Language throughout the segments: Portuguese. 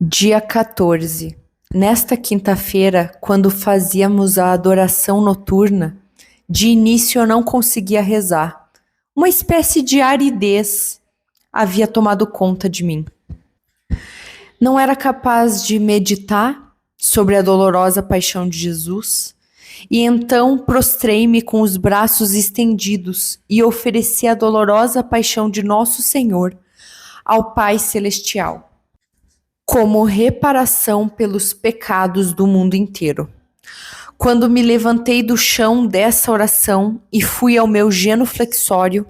Dia 14. Nesta quinta-feira, quando fazíamos a adoração noturna, de início eu não conseguia rezar. Uma espécie de aridez havia tomado conta de mim. Não era capaz de meditar sobre a dolorosa paixão de Jesus, e então prostrei-me com os braços estendidos e ofereci a dolorosa paixão de Nosso Senhor ao Pai Celestial, como reparação pelos pecados do mundo inteiro. Quando me levantei do chão dessa oração e fui ao meu genuflexório,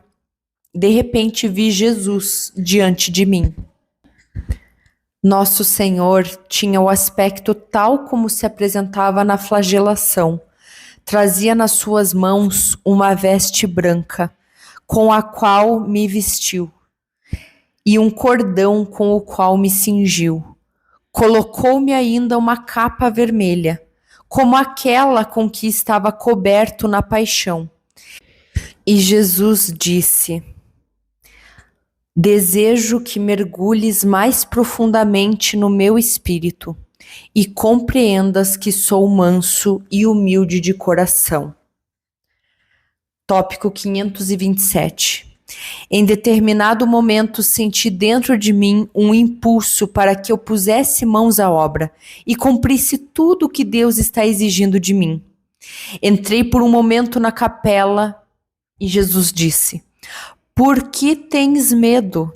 de repente vi Jesus diante de mim. Nosso Senhor tinha o aspecto tal como se apresentava na flagelação. Trazia nas suas mãos uma veste branca, com a qual me vestiu, e um cordão com o qual me cingiu. Colocou-me ainda uma capa vermelha, como aquela com que estava coberto na paixão. E Jesus disse: desejo que mergulhes mais profundamente no meu espírito e compreendas que sou manso e humilde de coração. Tópico 527. Em determinado momento senti dentro de mim um impulso para que eu pusesse mãos à obra e cumprisse tudo o que Deus está exigindo de mim. Entrei por um momento na capela e Jesus disse: por que tens medo?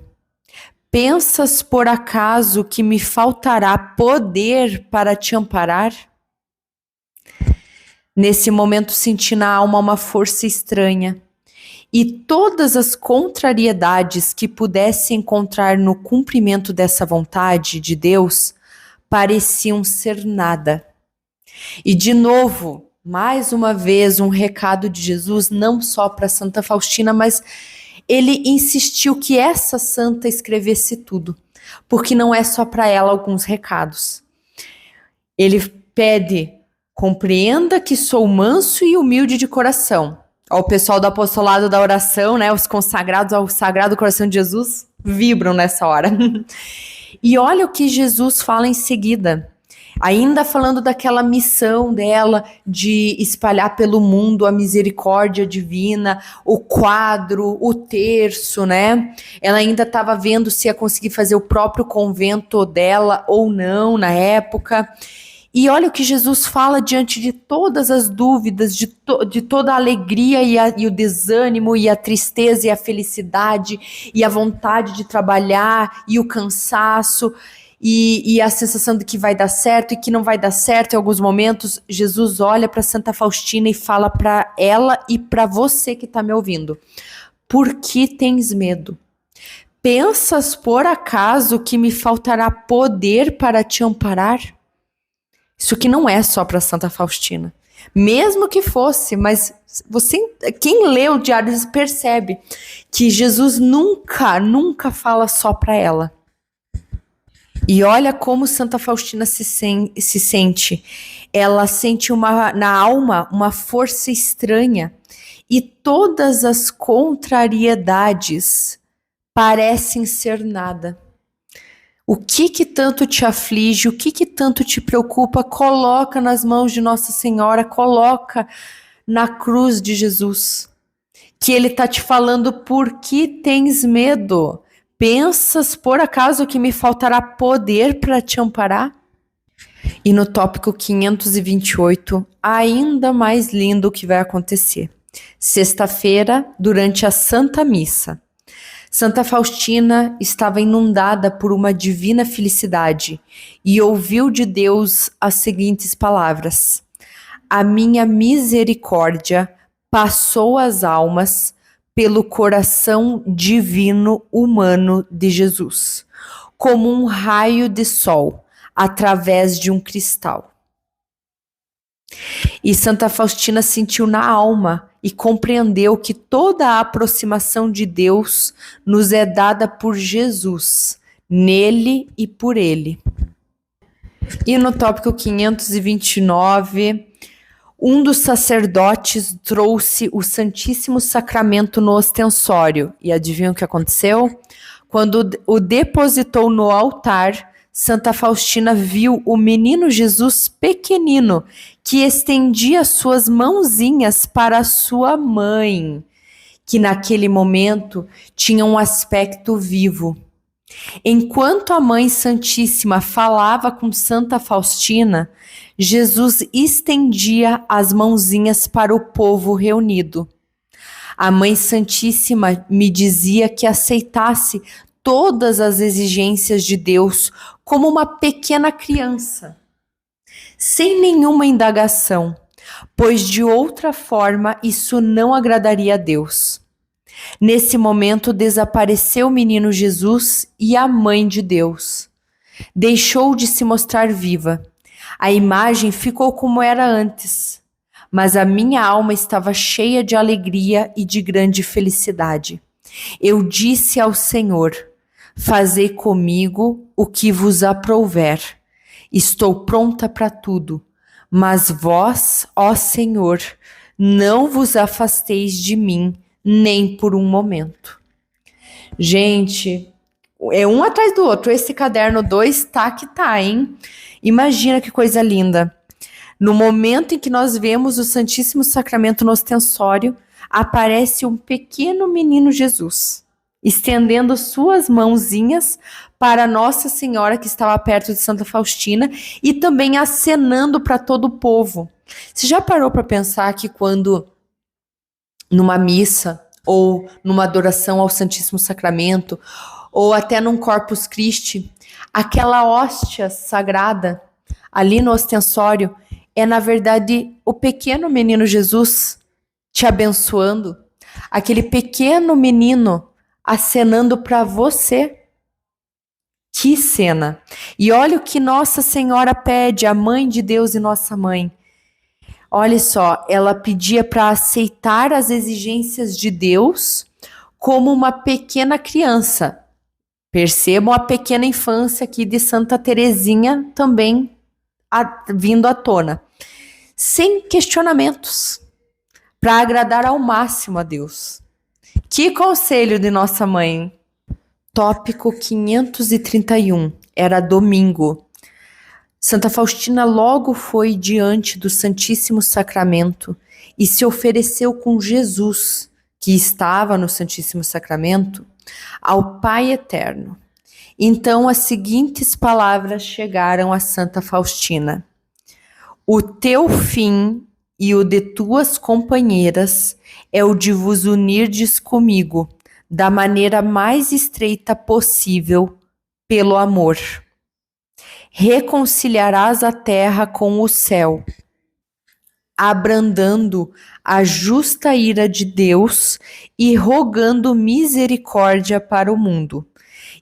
Pensas por acaso que me faltará poder para te amparar? Nesse momento senti na alma uma força estranha, e todas as contrariedades que pudesse encontrar no cumprimento dessa vontade de Deus pareciam ser nada. E de novo, mais uma vez, um recado de Jesus, não só para Santa Faustina, mas ele insistiu que essa santa escrevesse tudo, porque não é só para ela alguns recados. Ele pede: compreenda que sou manso e humilde de coração. O pessoal do apostolado da oração, né, os consagrados ao Sagrado Coração de Jesus, vibram nessa hora. E olha o que Jesus fala em seguida. Ainda falando daquela missão dela de espalhar pelo mundo a misericórdia divina, o quadro, o terço, né? Ela ainda estava vendo se ia conseguir fazer o próprio convento dela ou não na época. E olha o que Jesus fala diante de todas as dúvidas, de toda a alegria e o desânimo e a tristeza e a felicidade e a vontade de trabalhar e o cansaço. E a sensação de que vai dar certo e que não vai dar certo em alguns momentos. Jesus olha para Santa Faustina e fala para ela e para você que está me ouvindo: por que tens medo? Pensas por acaso que me faltará poder para te amparar? Isso aqui não é só para Santa Faustina. Mesmo que fosse, mas quem lê o diário percebe que Jesus nunca fala só para ela. E olha como Santa Faustina se sente. Ela sente na alma uma força estranha e todas as contrariedades parecem ser nada. O que tanto te aflige, o que tanto te preocupa, coloca nas mãos de Nossa Senhora, coloca na cruz de Jesus. Que Ele está te falando: por que tens medo? Pensas por acaso que me faltará poder para te amparar? E no tópico 528, ainda mais lindo o que vai acontecer. Sexta-feira, durante a Santa Missa, Santa Faustina estava inundada por uma divina felicidade e ouviu de Deus as seguintes palavras: a minha misericórdia passou as almas pelo coração divino humano de Jesus, como um raio de sol através de um cristal. E Santa Faustina sentiu na alma e compreendeu que toda a aproximação de Deus nos é dada por Jesus, nele e por ele. E no tópico 529, um dos sacerdotes trouxe o Santíssimo Sacramento no ostensório. E adivinha o que aconteceu? Quando o depositou no altar, Santa Faustina viu o menino Jesus pequenino, que estendia suas mãozinhas para sua mãe, que naquele momento tinha um aspecto vivo. Enquanto a Mãe Santíssima falava com Santa Faustina, Jesus estendia as mãozinhas para o povo reunido. A Mãe Santíssima me dizia que aceitasse todas as exigências de Deus como uma pequena criança, sem nenhuma indagação, pois de outra forma isso não agradaria a Deus. Nesse momento desapareceu o menino Jesus e a Mãe de Deus. Deixou de se mostrar viva. A imagem ficou como era antes, mas a minha alma estava cheia de alegria e de grande felicidade. Eu disse ao Senhor: fazei comigo o que vos aprouver. Estou pronta para tudo, mas vós, ó Senhor, não vos afasteis de mim, nem por um momento. Gente, é um atrás do outro. Esse caderno 2 tá que tá, hein? Imagina que coisa linda. No momento em que nós vemos o Santíssimo Sacramento no ostensório, aparece um pequeno menino Jesus, estendendo suas mãozinhas para Nossa Senhora que estava perto de Santa Faustina e também acenando para todo o povo. Você já parou para pensar que quando numa missa ou numa adoração ao Santíssimo Sacramento ou até num Corpus Christi, aquela hóstia sagrada ali no ostensório é, na verdade, o pequeno menino Jesus te abençoando, aquele pequeno menino acenando para você. Que cena! E olha o que Nossa Senhora pede, a Mãe de Deus e Nossa Mãe. Olha só, ela pedia para aceitar as exigências de Deus como uma pequena criança. Percebam a pequena infância aqui de Santa Teresinha também vindo à tona. Sem questionamentos, para agradar ao máximo a Deus. Que conselho de nossa mãe! Tópico 531, era domingo. Santa Faustina logo foi diante do Santíssimo Sacramento e se ofereceu com Jesus, que estava no Santíssimo Sacramento, ao Pai Eterno. Então as seguintes palavras chegaram a Santa Faustina: o teu fim e o de tuas companheiras é o de vos unirdes comigo, da maneira mais estreita possível, pelo amor. Reconciliarás a terra com o céu, abrandando a justa ira de Deus e rogando misericórdia para o mundo.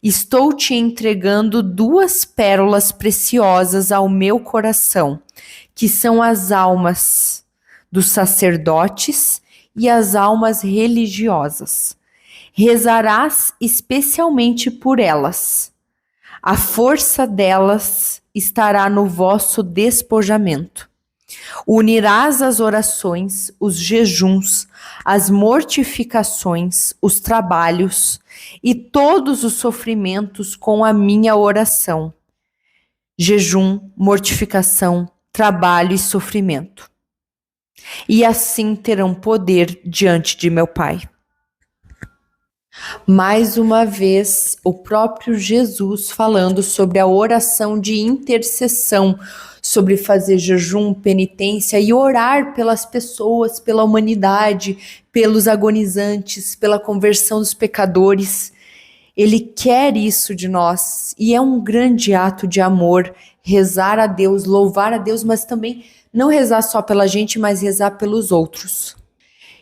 Estou te entregando duas pérolas preciosas ao meu coração, que são as almas dos sacerdotes e as almas religiosas. Rezarás especialmente por elas. A força delas estará no vosso despojamento. Unirás as orações, os jejuns, as mortificações, os trabalhos e todos os sofrimentos com a minha oração. Jejum, mortificação, trabalho e sofrimento. E assim terão poder diante de meu Pai. Mais uma vez, o próprio Jesus falando sobre a oração de intercessão, sobre fazer jejum, penitência e orar pelas pessoas, pela humanidade, pelos agonizantes, pela conversão dos pecadores. Ele quer isso de nós e é um grande ato de amor rezar a Deus, louvar a Deus, mas também não rezar só pela gente, mas rezar pelos outros.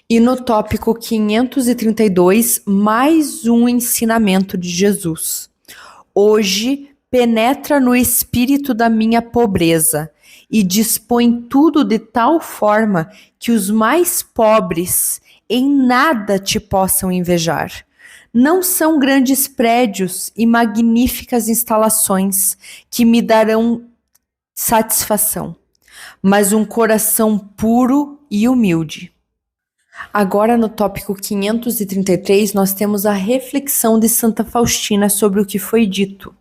E no tópico 532, mais um ensinamento de Jesus. Hoje, penetra no espírito da minha pobreza e dispõe tudo de tal forma que os mais pobres em nada te possam invejar. Não são grandes prédios e magníficas instalações que me darão satisfação, mas um coração puro e humilde. Agora, no tópico 533, nós temos a reflexão de Santa Faustina sobre o que foi dito.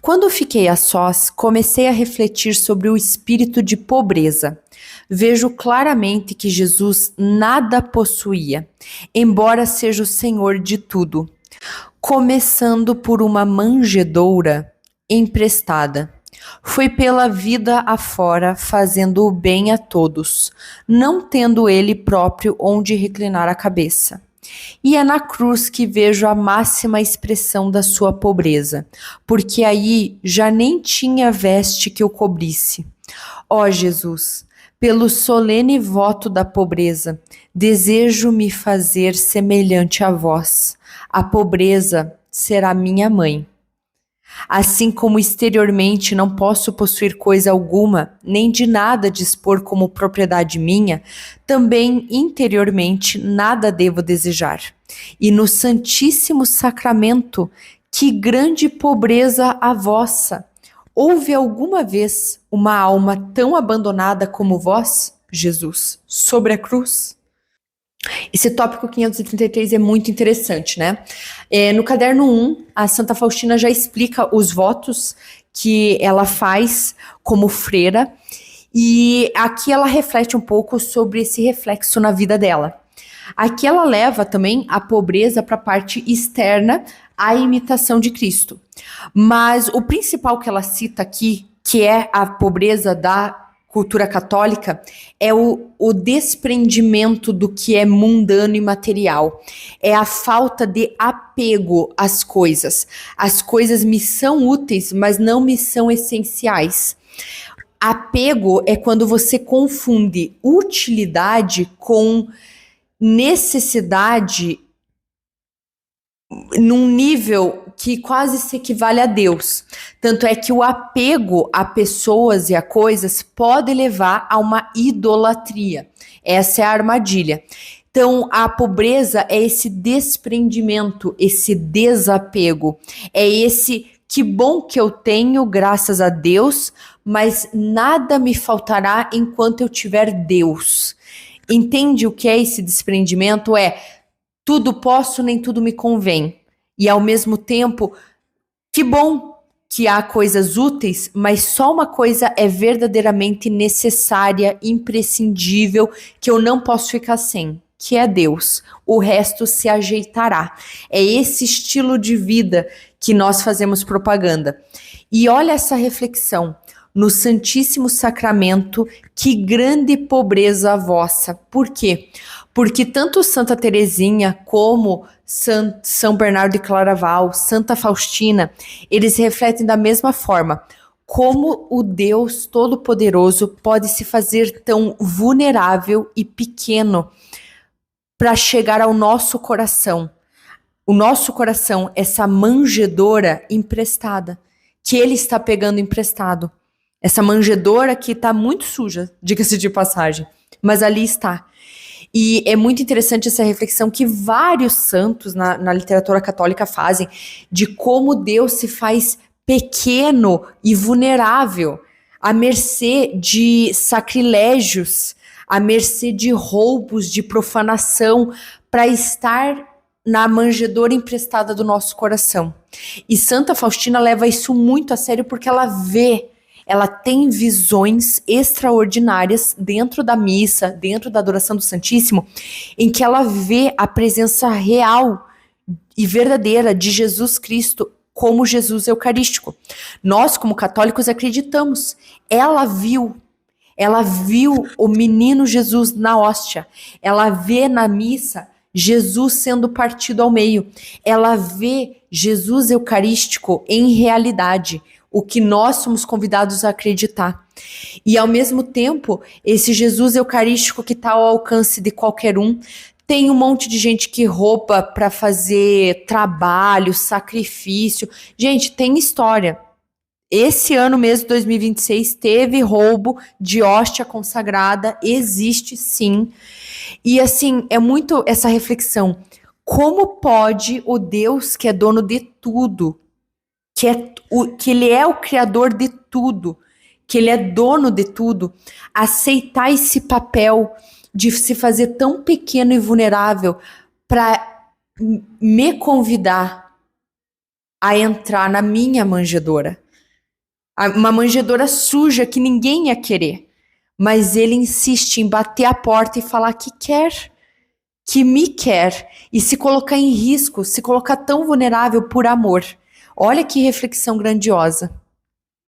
Quando fiquei a sós, comecei a refletir sobre o espírito de pobreza. Vejo claramente que Jesus nada possuía, embora seja o Senhor de tudo, começando por uma manjedoura emprestada. Foi pela vida afora, fazendo o bem a todos, não tendo ele próprio onde reclinar a cabeça. E é na cruz que vejo a máxima expressão da sua pobreza, porque aí já nem tinha veste que o cobrisse. Ó Jesus, pelo solene voto da pobreza, desejo me fazer semelhante a vós. A pobreza será minha mãe. Assim como exteriormente não posso possuir coisa alguma, nem de nada dispor como propriedade minha, também interiormente nada devo desejar. E no Santíssimo Sacramento, que grande pobreza a vossa! Houve alguma vez uma alma tão abandonada como vós, Jesus, sobre a cruz? Esse tópico 533 é muito interessante, né? No caderno 1, a Santa Faustina já explica os votos que ela faz como freira, e aqui ela reflete um pouco sobre esse reflexo na vida dela. Aqui ela leva também a pobreza para a parte externa, a imitação de Cristo. Mas o principal que ela cita aqui, que é a pobreza da cultura católica, é o desprendimento do que é mundano e material. É a falta de apego às coisas. As coisas me são úteis, mas não me são essenciais. Apego é quando você confunde utilidade com necessidade num nível que quase se equivale a Deus. Tanto é que o apego a pessoas e a coisas pode levar a uma idolatria. Essa é a armadilha. Então, a pobreza é esse desprendimento, esse desapego. É esse que bom que eu tenho, graças a Deus, mas nada me faltará enquanto eu tiver Deus. Entende o que é esse desprendimento? Tudo posso, nem tudo me convém. E ao mesmo tempo, que bom que há coisas úteis, mas só uma coisa é verdadeiramente necessária, imprescindível, que eu não posso ficar sem, que é Deus. O resto se ajeitará. É esse estilo de vida que nós fazemos propaganda. E olha essa reflexão. No Santíssimo Sacramento, que grande pobreza a vossa. Por quê? Porque tanto Santa Teresinha como São Bernardo de Claraval, Santa Faustina, eles refletem da mesma forma. Como o Deus Todo-Poderoso pode se fazer tão vulnerável e pequeno para chegar ao nosso coração. O nosso coração, essa manjedoura emprestada, que ele está pegando emprestado. Essa manjedoura que está muito suja, diga-se de passagem, mas ali está. E é muito interessante essa reflexão que vários santos na literatura católica fazem, de como Deus se faz pequeno e vulnerável, à mercê de sacrilégios, à mercê de roubos, de profanação, para estar na manjedoura emprestada do nosso coração. E Santa Faustina leva isso muito a sério porque ela tem visões extraordinárias dentro da missa, dentro da adoração do Santíssimo, em que ela vê a presença real e verdadeira de Jesus Cristo como Jesus Eucarístico. Nós, como católicos, acreditamos. Ela viu o menino Jesus na hóstia. Ela vê na missa Jesus sendo partido ao meio. Ela vê Jesus Eucarístico em realidade, o que nós somos convidados a acreditar. E ao mesmo tempo, esse Jesus Eucarístico que está ao alcance de qualquer um, tem um monte de gente que rouba para fazer trabalho, sacrifício. Gente, tem história. Esse ano mesmo, 2026, teve roubo de hóstia consagrada, existe sim. E assim, é muito essa reflexão. Como pode o Deus que é dono de tudo, que ele é o criador de tudo, que ele é dono de tudo, aceitar esse papel de se fazer tão pequeno e vulnerável para me convidar a entrar na minha manjedoura, Uma manjedoura suja que ninguém ia querer. Mas ele insiste em bater a porta e falar que quer, que me quer, e se colocar em risco, se colocar tão vulnerável por amor. Olha que reflexão grandiosa.